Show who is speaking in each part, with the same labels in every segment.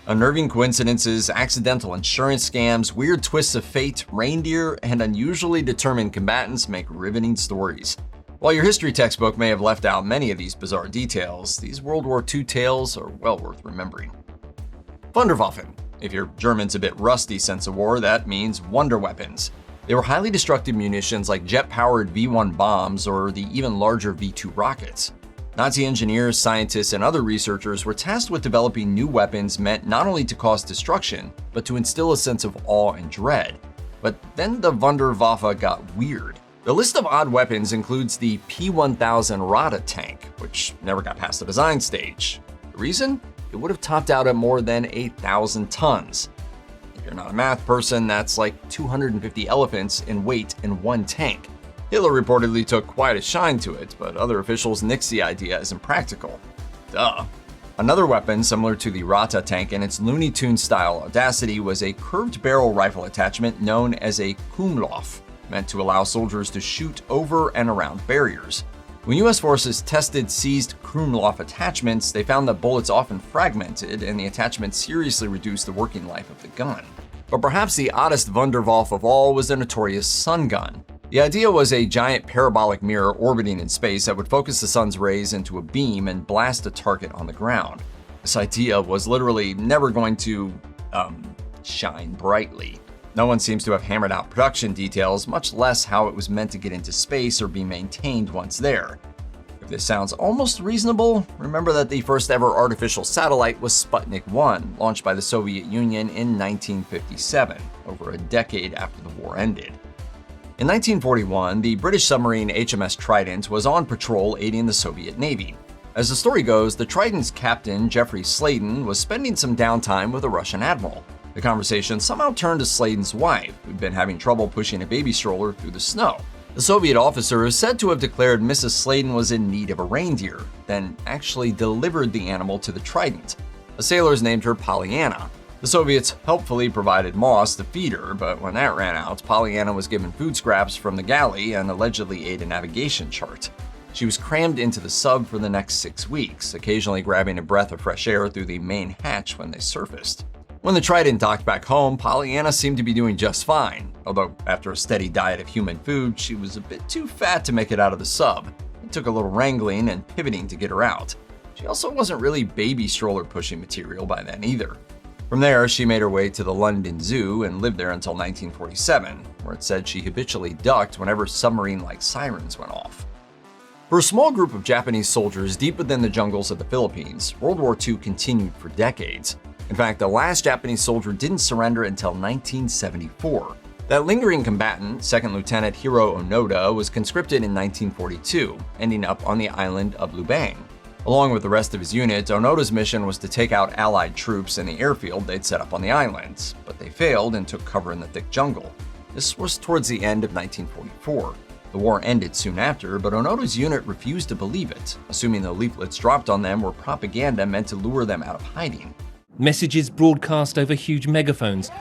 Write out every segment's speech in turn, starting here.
Speaker 1: Unnerving coincidences, accidental insurance scams, weird twists of fate, reindeer, and unusually determined combatants make riveting stories. While your history textbook may have left out many of these bizarre details, these World War II tales are well worth remembering. Wunderwaffe. If your German's a bit rusty since the war, that means wonder weapons. They were highly destructive munitions like jet-powered V-1 bombs or the even larger V-2 rockets. Nazi engineers, scientists, and other researchers were tasked with developing new weapons meant not only to cause destruction, but to instill a sense of awe and dread. But then the Wunderwaffe got weird. The list of odd weapons includes the P-1000 Rata tank, which never got past the design stage. The reason? It would have topped out at more than 8,000 tons. If you're not a math person, that's like 250 elephants in weight in one tank. Hitler reportedly took quite a shine to it, but other officials nixed the idea as impractical. Duh. Another weapon similar to the Rata tank in its Looney Tunes-style audacity was a curved barrel rifle attachment known as a Kumlauf, meant to allow soldiers to shoot over and around barriers. When U.S. forces tested seized Kumlauf attachments, they found that bullets often fragmented and the attachment seriously reduced the working life of the gun. But perhaps the oddest Wunderwaffe of all was the notorious sun gun. The idea was a giant parabolic mirror orbiting in space that would focus the sun's rays into a beam and blast a target on the ground. This idea was literally never going to, shine brightly. No one seems to have hammered out production details, much less how it was meant to get into space or be maintained once there. If this sounds almost reasonable, remember that the first ever artificial satellite was Sputnik 1, launched by the Soviet Union in 1957, over a decade after the war ended. In 1941, the British submarine HMS Trident was on patrol aiding the Soviet Navy. As the story goes, the Trident's captain, Geoffrey Sladen, was spending some downtime with a Russian admiral. The conversation somehow turned to Sladen's wife, who'd been having trouble pushing a baby stroller through the snow. The Soviet officer is said to have declared Mrs. Sladen was in need of a reindeer, then actually delivered the animal to the Trident. The sailors named her Pollyanna. The Soviets helpfully provided moss to feed her, but when that ran out, Pollyanna was given food scraps from the galley and allegedly ate a navigation chart. She was crammed into the sub for the next 6 weeks, occasionally grabbing a breath of fresh air through the main hatch when they surfaced. When the Trident docked back home, Pollyanna seemed to be doing just fine, although after a steady diet of human food, she was a bit too fat to make it out of the sub. It took a little wrangling and pivoting to get her out. She also wasn't really baby stroller pushing material by then either. From there, she made her way to the London Zoo and lived there until 1947, where it said she habitually ducked whenever submarine-like sirens went off. For a small group of Japanese soldiers deep within the jungles of the Philippines, World War II continued for decades. In fact, the last Japanese soldier didn't surrender until 1974. That lingering combatant, 2nd Lieutenant Hiro Onoda, was conscripted in 1942, ending up on the island of Lubang. Along with the rest of his unit, Onoda's mission was to take out Allied troops in the airfield they'd set up on the islands, but they failed and took cover in the thick jungle. This was towards the end of 1944. The war ended soon after, but Onoda's unit refused to believe it, assuming the leaflets dropped on them were propaganda meant to lure them out of hiding.
Speaker 2: Messages broadcast over huge megaphones,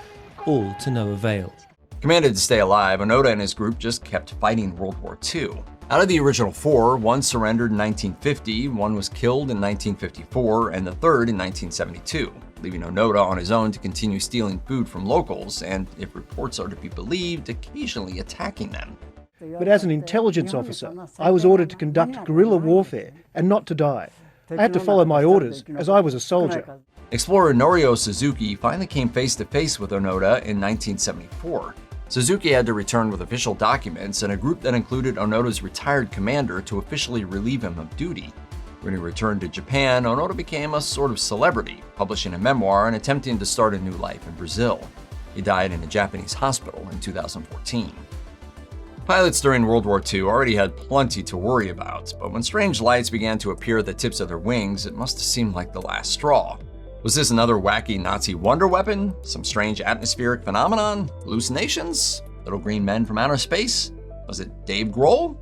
Speaker 2: all to no avail.
Speaker 1: Commanded to stay alive, Onoda and his group just kept fighting World War II. Out of the original 4, 1 surrendered in 1950, 1 was killed in 1954, and the 3rd in 1972, leaving Onoda on his own to continue stealing food from locals and, if reports are to be believed, occasionally attacking them.
Speaker 3: But as an intelligence officer, I was ordered to conduct guerrilla warfare and not to die. I had to follow my orders, as I was a soldier.
Speaker 1: Explorer Norio Suzuki finally came face-to-face with Onoda in 1974. Suzuki had to return with official documents and a group that included Onoda's retired commander to officially relieve him of duty. When he returned to Japan, Onoda became a sort of celebrity, publishing a memoir and attempting to start a new life in Brazil. He died in a Japanese hospital in 2014. Pilots during World War II already had plenty to worry about, but when strange lights began to appear at the tips of their wings, it must have seemed like the last straw. Was this another wacky Nazi wonder weapon? Some strange atmospheric phenomenon? Hallucinations? Little green men from outer space? Was it Dave Grohl?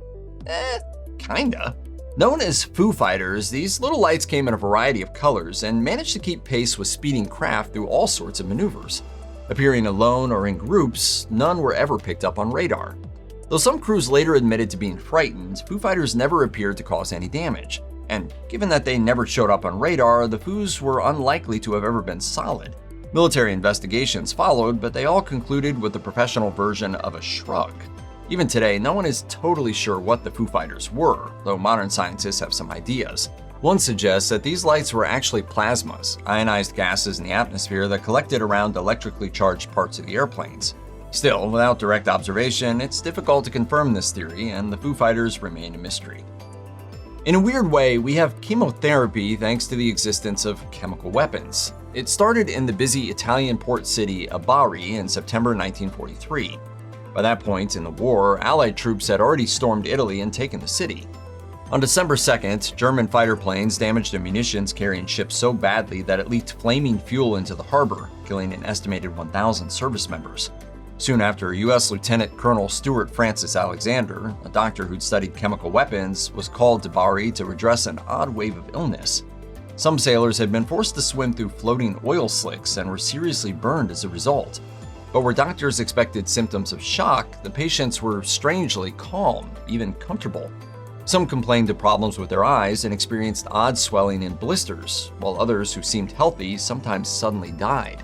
Speaker 1: Kinda. Known as Foo Fighters, these little lights came in a variety of colors and managed to keep pace with speeding craft through all sorts of maneuvers. Appearing alone or in groups, none were ever picked up on radar. Though some crews later admitted to being frightened, Foo Fighters never appeared to cause any damage. And given that they never showed up on radar, the Foos were unlikely to have ever been solid. Military investigations followed, but they all concluded with the professional version of a shrug. Even today, no one is totally sure what the Foo Fighters were, though modern scientists have some ideas. One suggests that these lights were actually plasmas, ionized gases in the atmosphere that collected around electrically charged parts of the airplanes. Still, without direct observation, it's difficult to confirm this theory, and the Foo Fighters remain a mystery. In a weird way, we have chemotherapy thanks to the existence of chemical weapons. It started in the busy Italian port city of Bari in September 1943. By that point in the war, Allied troops had already stormed Italy and taken the city. On December 2nd, German fighter planes damaged a munitions-carrying ship so badly that it leaked flaming fuel into the harbor, killing an estimated 1,000 service members. Soon after, U.S. Lieutenant Colonel Stuart Francis Alexander, a doctor who'd studied chemical weapons, was called to Bari to redress an odd wave of illness. Some sailors had been forced to swim through floating oil slicks and were seriously burned as a result. But where doctors expected symptoms of shock, the patients were strangely calm, even comfortable. Some complained of problems with their eyes and experienced odd swelling and blisters, while others who seemed healthy sometimes suddenly died.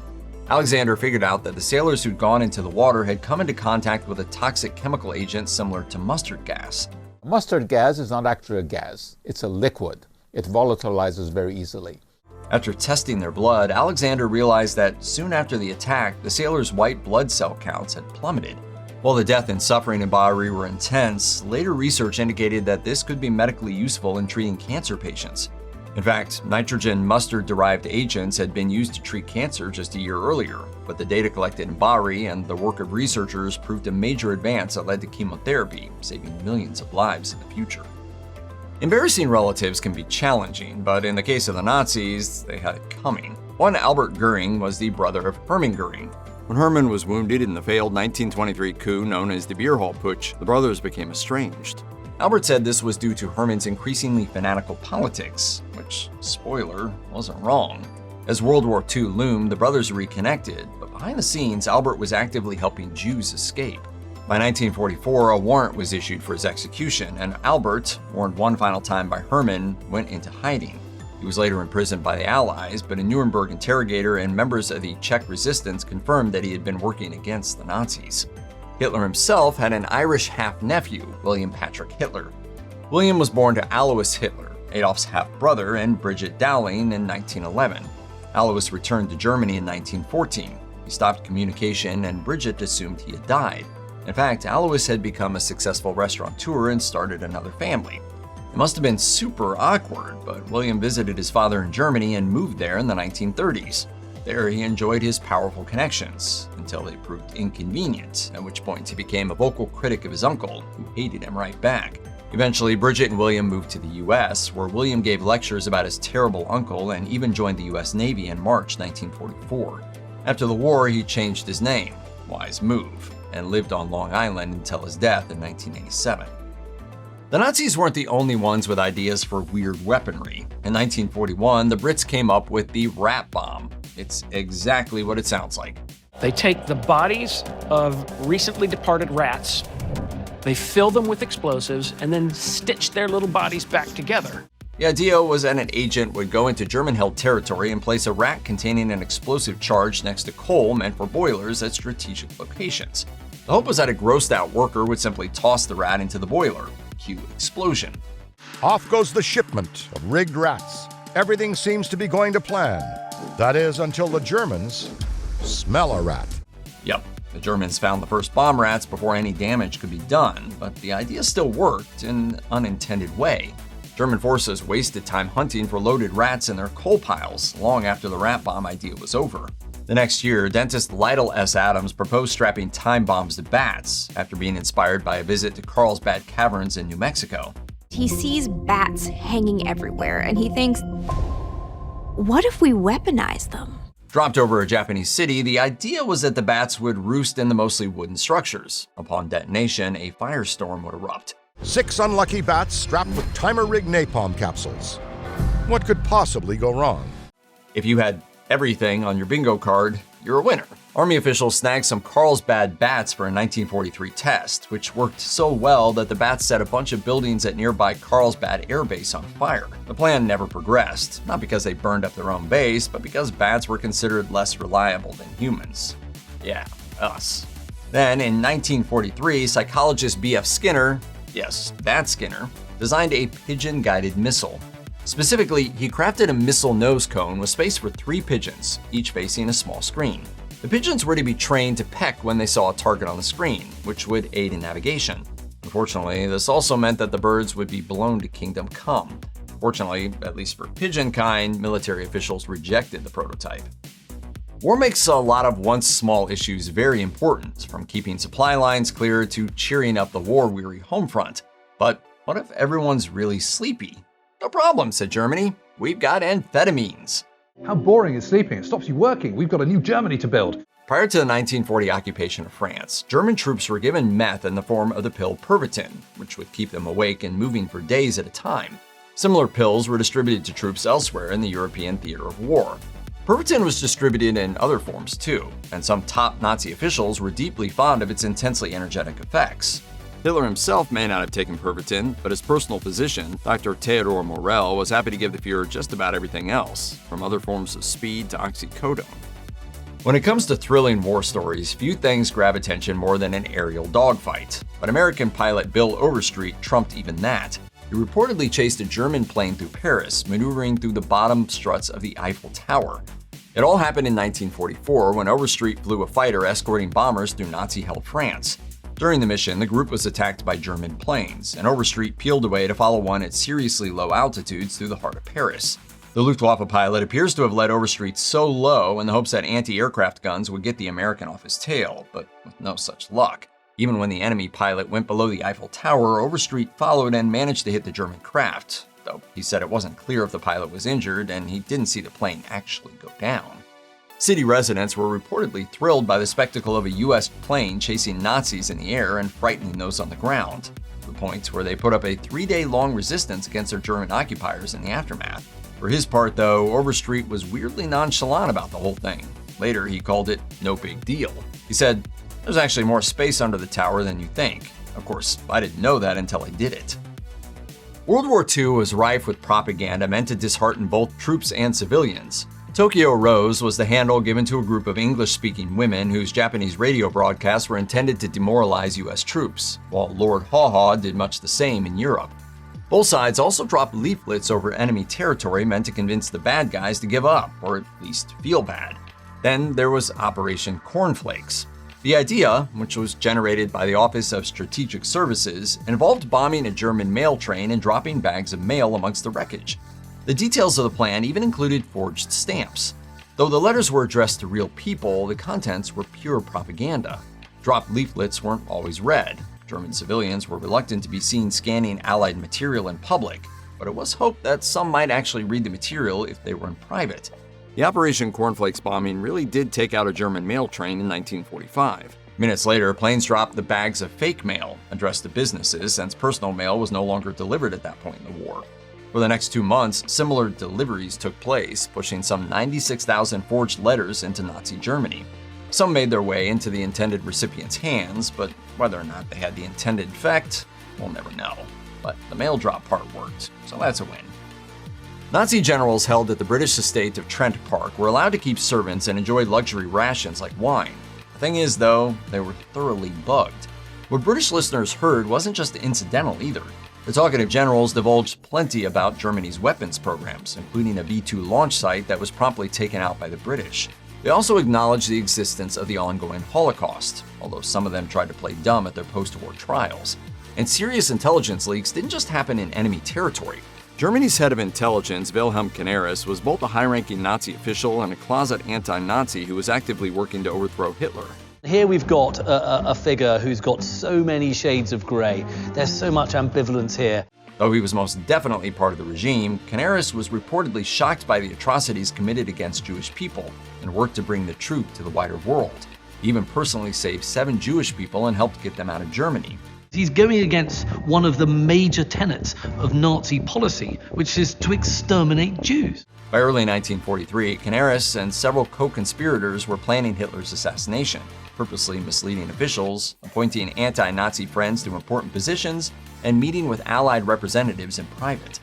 Speaker 1: Alexander figured out that the sailors who'd gone into the water had come into contact with a toxic chemical agent similar to mustard gas.
Speaker 4: Mustard gas is not actually a gas, it's a liquid. It volatilizes very easily.
Speaker 1: After testing their blood, Alexander realized that soon after the attack, the sailors' white blood cell counts had plummeted. While the death and suffering in Bari were intense, later research indicated that this could be medically useful in treating cancer patients. In fact, nitrogen mustard-derived agents had been used to treat cancer just a year earlier, but the data collected in Bari and the work of researchers proved a major advance that led to chemotherapy, saving millions of lives in the future. Embarrassing relatives can be challenging, but in the case of the Nazis, they had it coming. One Albert Goering was the brother of Hermann Goering. When Hermann was wounded in the failed 1923 coup known as the Beer Hall Putsch, the brothers became estranged. Albert said this was due to Hermann's increasingly fanatical politics, which, spoiler, wasn't wrong. As World War II loomed, the brothers reconnected, but behind the scenes, Albert was actively helping Jews escape. By 1944, a warrant was issued for his execution, and Albert, warned one final time by Hermann, went into hiding. He was later imprisoned by the Allies, but a Nuremberg interrogator and members of the Czech resistance confirmed that he had been working against the Nazis. Hitler himself had an Irish half-nephew, William Patrick Hitler. William was born to Alois Hitler, Adolf's half-brother, and Brigitte Dowling in 1911. Alois returned to Germany in 1914. He stopped communication, and Brigitte assumed he had died. In fact, Alois had become a successful restaurateur and started another family. It must have been super awkward, but William visited his father in Germany and moved there in the 1930s. There he enjoyed his powerful connections, until they proved inconvenient, at which point he became a vocal critic of his uncle, who hated him right back. Eventually, Brigitte and William moved to the US, where William gave lectures about his terrible uncle and even joined the US Navy in March 1944. After the war, he changed his name, wise move, and lived on Long Island until his death in 1987. The Nazis weren't the only ones with ideas for weird weaponry. In 1941, the Brits came up with the rat bomb. It's exactly what it sounds like.
Speaker 5: They take the bodies of recently departed rats, they fill them with explosives, and then stitch their little bodies back together.
Speaker 1: The idea was that an agent would go into German-held territory and place a rat containing an explosive charge next to coal meant for boilers at strategic locations. The hope was that a grossed-out worker would simply toss the rat into the boiler. Cue explosion.
Speaker 6: Off goes the shipment of rigged rats. Everything seems to be going to plan. That is, until the Germans smell a rat.
Speaker 1: Yep, the Germans found the first bomb rats before any damage could be done, but the idea still worked in an unintended way. German forces wasted time hunting for loaded rats in their coal piles long after the rat bomb idea was over. The next year, dentist Lytle S. Adams proposed strapping time bombs to bats after being inspired by a visit to Carlsbad Caverns in New Mexico.
Speaker 7: He sees bats hanging everywhere and he thinks, what if we weaponize them?
Speaker 1: Dropped over a Japanese city, the idea was that the bats would roost in the mostly wooden structures. Upon detonation, a firestorm would erupt.
Speaker 6: 6 unlucky bats strapped with timer-rigged napalm capsules. What could possibly go wrong?
Speaker 1: If you had everything on your bingo card, you're a winner. Army officials snagged some Carlsbad bats for a 1943 test, which worked so well that the bats set a bunch of buildings at nearby Carlsbad Air Base on fire. The plan never progressed, not because they burned up their own base, but because bats were considered less reliable than humans. Yeah, us. Then, in 1943, psychologist B.F. Skinner, yes, that Skinner, designed a pigeon-guided missile. Specifically, he crafted a missile nose cone with space for 3 pigeons, each facing a small screen. The pigeons were to be trained to peck when they saw a target on the screen, which would aid in navigation. Unfortunately, this also meant that the birds would be blown to Kingdom Come. Fortunately, at least for pigeon kind, military officials rejected the prototype. War makes a lot of once small issues very important, from keeping supply lines clear to cheering up the war-weary home front. But what if everyone's really sleepy? No problem, said Germany. We've got amphetamines.
Speaker 8: How boring is sleeping? It stops you working. We've got a new Germany to build.
Speaker 1: Prior to the 1940 occupation of France, German troops were given meth in the form of the pill Pervitin, which would keep them awake and moving for days at a time. Similar pills were distributed to troops elsewhere in the European theater of war. Pervitin was distributed in other forms too, and some top Nazi officials were deeply fond of its intensely energetic effects. Hitler himself may not have taken Pervitin, but his personal physician, Dr. Theodor Morell, was happy to give the Fuhrer just about everything else, from other forms of speed to oxycodone. When it comes to thrilling war stories, few things grab attention more than an aerial dogfight. But American pilot Bill Overstreet trumped even that. He reportedly chased a German plane through Paris, maneuvering through the bottom struts of the Eiffel Tower. It all happened in 1944 when Overstreet flew a fighter escorting bombers through Nazi-held France. During the mission, the group was attacked by German planes, and Overstreet peeled away to follow one at seriously low altitudes through the heart of Paris. The Luftwaffe pilot appears to have led Overstreet so low in the hopes that anti-aircraft guns would get the American off his tail, but with no such luck. Even when the enemy pilot went below the Eiffel Tower, Overstreet followed and managed to hit the German craft, though he said it wasn't clear if the pilot was injured and he didn't see the plane actually go down. City residents were reportedly thrilled by the spectacle of a U.S. plane chasing Nazis in the air and frightening those on the ground, to the point where they put up a 3-day-long resistance against their German occupiers in the aftermath. For his part, though, Overstreet was weirdly nonchalant about the whole thing. Later, he called it no big deal. He said, "There's actually more space under the tower than you think. Of course, I didn't know that until I did it." World War II was rife with propaganda meant to dishearten both troops and civilians. Tokyo Rose was the handle given to a group of English-speaking women whose Japanese radio broadcasts were intended to demoralize U.S. troops, while Lord Haw Haw did much the same in Europe. Both sides also dropped leaflets over enemy territory meant to convince the bad guys to give up, or at least feel bad. Then there was Operation Cornflakes. The idea, which was generated by the Office of Strategic Services, involved bombing a German mail train and dropping bags of mail amongst the wreckage. The details of the plan even included forged stamps. Though the letters were addressed to real people, the contents were pure propaganda. Dropped leaflets weren't always read. German civilians were reluctant to be seen scanning Allied material in public, but it was hoped that some might actually read the material if they were in private. The Operation Cornflakes bombing really did take out a German mail train in 1945. Minutes later, planes dropped the bags of fake mail, addressed to businesses since personal mail was no longer delivered at that point in the war. For the next 2 months, similar deliveries took place, pushing some 96,000 forged letters into Nazi Germany. Some made their way into the intended recipients' hands, but whether or not they had the intended effect, we'll never know. But the mail drop part worked, so that's a win. Nazi generals held that the British estate of Trent Park were allowed to keep servants and enjoy luxury rations like wine. The thing is, though, they were thoroughly bugged. What British listeners heard wasn't just incidental either. The talkative generals divulged plenty about Germany's weapons programs, including a V-2 launch site that was promptly taken out by the British. They also acknowledged the existence of the ongoing Holocaust, although some of them tried to play dumb at their post-war trials. And serious intelligence leaks didn't just happen in enemy territory. Germany's head of intelligence, Wilhelm Canaris, was both a high-ranking Nazi official and a closet anti-Nazi who was actively working to overthrow Hitler.
Speaker 9: Here we've got a figure who's got so many shades of grey. There's so much ambivalence here.
Speaker 1: Though he was most definitely part of the regime, Canaris was reportedly shocked by the atrocities committed against Jewish people and worked to bring the truth to the wider world. He even personally saved 7 Jewish people and helped get them out of Germany.
Speaker 9: He's going against one of the major tenets of Nazi policy, which is to exterminate Jews.
Speaker 1: By early 1943, Canaris and several co-conspirators were planning Hitler's assassination, purposely misleading officials, appointing anti-Nazi friends to important positions, and meeting with Allied representatives in private.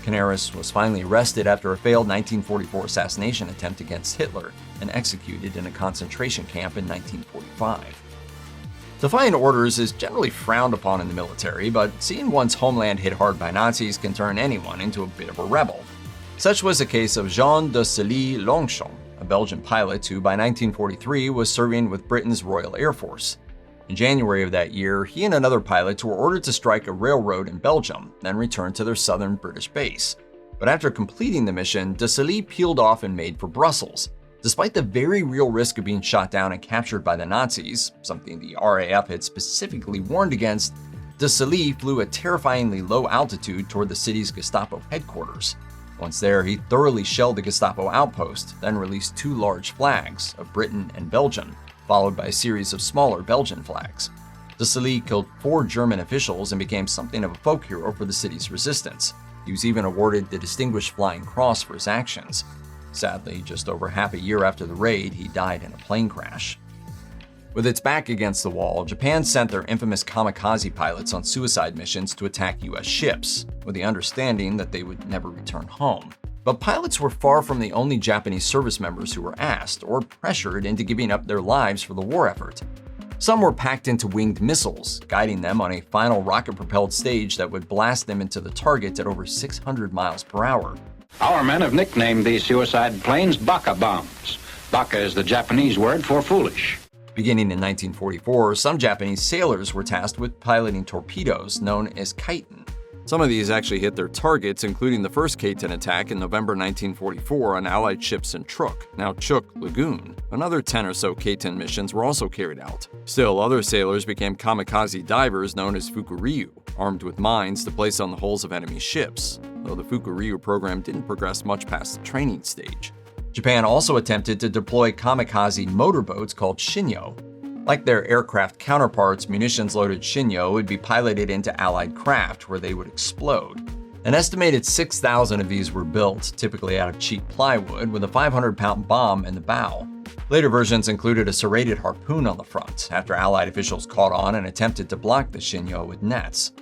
Speaker 1: Canaris was finally arrested after a failed 1944 assassination attempt against Hitler and executed in a concentration camp in 1945. Defying orders is generally frowned upon in the military, but seeing one's homeland hit hard by Nazis can turn anyone into a bit of a rebel. Such was the case of Jean de Sully-Longchamp, a Belgian pilot who by 1943 was serving with Britain's Royal Air Force. In January of that year, he and another pilot were ordered to strike a railroad in Belgium, then return to their southern British base. But after completing the mission, de Sully peeled off and made for Brussels. Despite the very real risk of being shot down and captured by the Nazis, something the RAF had specifically warned against, de Sully flew at terrifyingly low altitude toward the city's Gestapo headquarters. Once there, he thoroughly shelled the Gestapo outpost, then released 2 large flags of Britain and Belgium, followed by a series of smaller Belgian flags. De Sully killed 4 German officials and became something of a folk hero for the city's resistance. He was even awarded the Distinguished Flying Cross for his actions. Sadly, just over half a year after the raid, he died in a plane crash. With its back against the wall, Japan sent their infamous kamikaze pilots on suicide missions to attack US ships, with the understanding that they would never return home. But pilots were far from the only Japanese service members who were asked or pressured into giving up their lives for the war effort. Some were packed into winged missiles, guiding them on a final rocket-propelled stage that would blast them into the target at over 600 miles per hour.
Speaker 10: Our men have nicknamed these suicide planes Baka bombs. Baka is the Japanese word for foolish.
Speaker 1: Beginning in 1944, some Japanese sailors were tasked with piloting torpedoes known as Kaiten. Some of these actually hit their targets, including the first Kaiten attack in November 1944 on Allied ships in Truk, now Chuk Lagoon. Another 10 or so Kaiten missions were also carried out. Still, other sailors became kamikaze divers known as Fukuryu, armed with mines to place on the hulls of enemy ships, though the Fukuryu program didn't progress much past the training stage. Japan also attempted to deploy kamikaze motorboats called Shinyo. Like their aircraft counterparts, munitions-loaded Shinyo would be piloted into Allied craft where they would explode. An estimated 6,000 of these were built, typically out of cheap plywood, with a 500-pound bomb in the bow. Later versions included a serrated harpoon on the front, after Allied officials caught on and attempted to block the Shinyo with nets.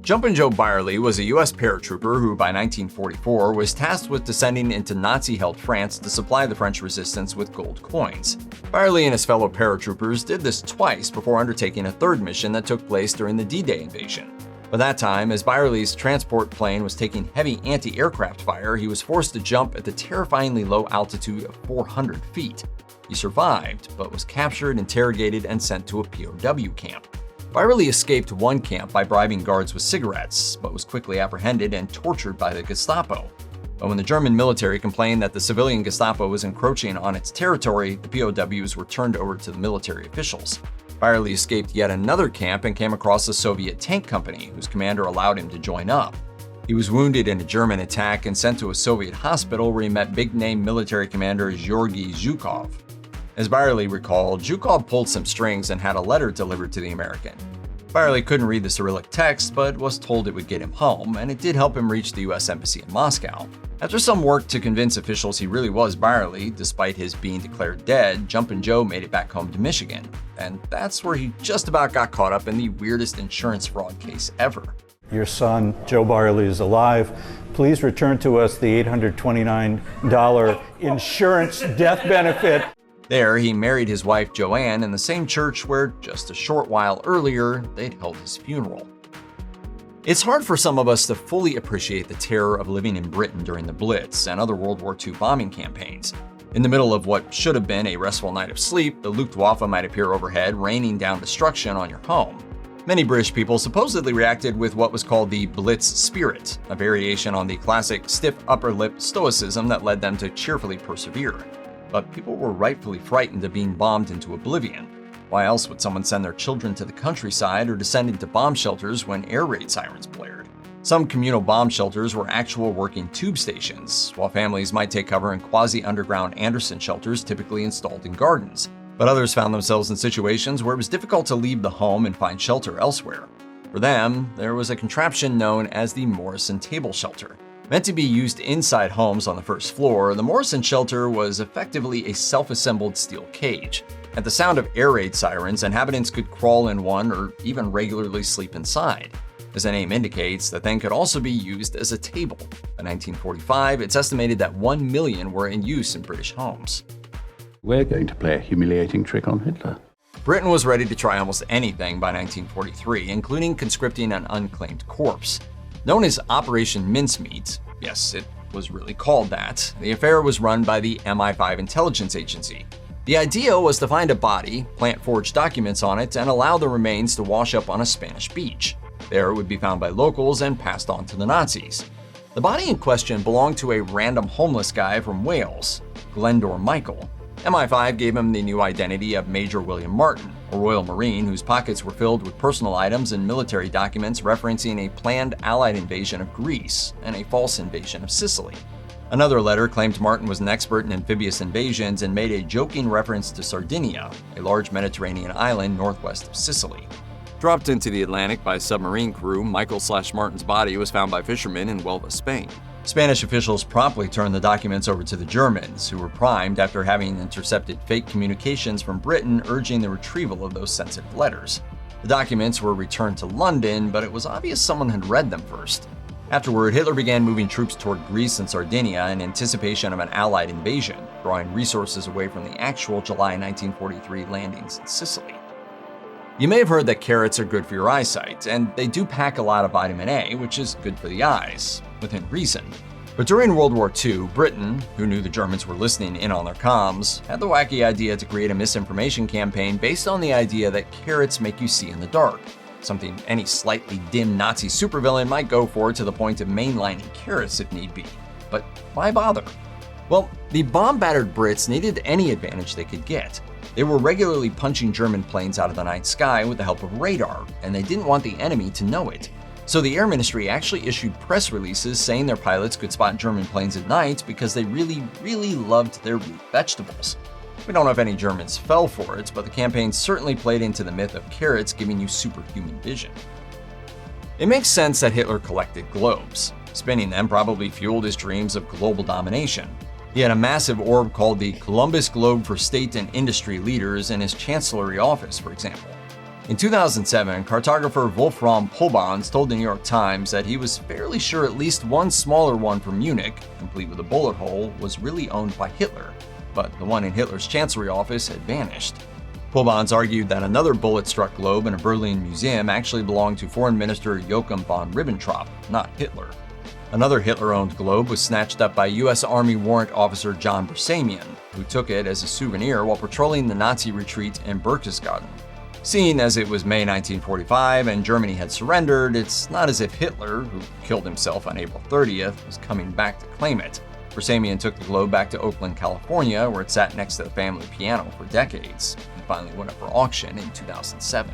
Speaker 1: Jumpin' Joe Byerly was a US paratrooper who, by 1944, was tasked with descending into Nazi-held France to supply the French resistance with gold coins. Byerly and his fellow paratroopers did this twice before undertaking a third mission that took place during the D-Day invasion. By that time, as Byerly's transport plane was taking heavy anti-aircraft fire, he was forced to jump at the terrifyingly low altitude of 400 feet. He survived, but was captured, interrogated, and sent to a POW camp. Byerly escaped one camp by bribing guards with cigarettes, but was quickly apprehended and tortured by the Gestapo. But when the German military complained that the civilian Gestapo was encroaching on its territory, the POWs were turned over to the military officials. Byerly escaped yet another camp and came across a Soviet tank company, whose commander allowed him to join up. He was wounded in a German attack and sent to a Soviet hospital where he met big-name military commander Georgy Zhukov. As Byerly recalled, Zhukov pulled some strings and had a letter delivered to the American. Byerly couldn't read the Cyrillic text, but was told it would get him home, and it did help him reach the US Embassy in Moscow. After some work to convince officials he really was Byerly, despite his being declared dead, Jumpin' Joe made it back home to Michigan. And that's where he just about got caught up in the weirdest insurance fraud case ever.
Speaker 11: Your son, Joe Byerly, is alive. Please return to us the $829 insurance death benefit.
Speaker 1: There, he married his wife Joanne in the same church where, just a short while earlier, they'd held his funeral. It's hard for some of us to fully appreciate the terror of living in Britain during the Blitz and other World War II bombing campaigns. In the middle of what should have been a restful night of sleep, the Luftwaffe might appear overhead, raining down destruction on your home. Many British people supposedly reacted with what was called the Blitz spirit, a variation on the classic stiff upper lip stoicism that led them to cheerfully persevere. But people were rightfully frightened of being bombed into oblivion. Why else would someone send their children to the countryside or descend into bomb shelters when air raid sirens blared? Some communal bomb shelters were actual working tube stations, while families might take cover in quasi-underground Anderson shelters typically installed in gardens. But others found themselves in situations where it was difficult to leave the home and find shelter elsewhere. For them, there was a contraption known as the Morrison Table Shelter. Meant to be used inside homes on the first floor, the Morrison Shelter was effectively a self-assembled steel cage. At the sound of air raid sirens, inhabitants could crawl in one or even regularly sleep inside. As the name indicates, the thing could also be used as a table. By 1945, it's estimated that 1 million were in use in British homes.
Speaker 12: We're going to play a humiliating trick on Hitler.
Speaker 1: Britain was ready to try almost anything by 1943, including conscripting an unclaimed corpse. Known as Operation Mincemeat, yes, it was really called that, the affair was run by the MI5 intelligence agency. The idea was to find a body, plant forged documents on it, and allow the remains to wash up on a Spanish beach. There it would be found by locals and passed on to the Nazis. The body in question belonged to a random homeless guy from Wales, Glendor Michael. MI5 gave him the new identity of Major William Martin, a Royal Marine whose pockets were filled with personal items and military documents referencing a planned Allied invasion of Greece and a false invasion of Sicily. Another letter claimed Martin was an expert in amphibious invasions and made a joking reference to Sardinia, a large Mediterranean island northwest of Sicily. Dropped into the Atlantic by submarine crew, Michael/Martin's body was found by fishermen in Huelva, Spain. Spanish officials promptly turned the documents over to the Germans, who were primed after having intercepted fake communications from Britain urging the retrieval of those sensitive letters. The documents were returned to London, but it was obvious someone had read them first. Afterward, Hitler began moving troops toward Greece and Sardinia in anticipation of an Allied invasion, drawing resources away from the actual July 1943 landings in Sicily. You may have heard that carrots are good for your eyesight, and they do pack a lot of vitamin A, which is good for the eyes, within reason. But during World War II, Britain, who knew the Germans were listening in on their comms, had the wacky idea to create a misinformation campaign based on the idea that carrots make you see in the dark, something any slightly dim Nazi supervillain might go for to the point of mainlining carrots if need be. But why bother? Well, the bomb-battered Brits needed any advantage they could get. They were regularly punching German planes out of the night sky with the help of radar, and they didn't want the enemy to know it. So the Air Ministry actually issued press releases saying their pilots could spot German planes at night because they really loved their root vegetables. We don't know if any Germans fell for it, but the campaign certainly played into the myth of carrots giving you superhuman vision. It makes sense that Hitler collected globes. Spinning them probably fueled his dreams of global domination. He had a massive orb called the Columbus Globe for state and industry leaders in his chancellery office, for example. In 2007, cartographer Wolfram Polbans told the New York Times that he was fairly sure at least one smaller one from Munich, complete with a bullet hole, was really owned by Hitler, but the one in Hitler's chancellery office had vanished. Polbans argued that another bullet-struck globe in a Berlin museum actually belonged to Foreign Minister Joachim von Ribbentrop, not Hitler. Another Hitler-owned globe was snatched up by U.S. Army Warrant Officer John Bersamian, who took it as a souvenir while patrolling the Nazi retreat in Berchtesgaden. Seeing as it was May 1945 and Germany had surrendered, it's not as if Hitler, who killed himself on April 30th, was coming back to claim it. Bersamian took the globe back to Oakland, California, where it sat next to the family piano for decades, and finally went up for auction in 2007.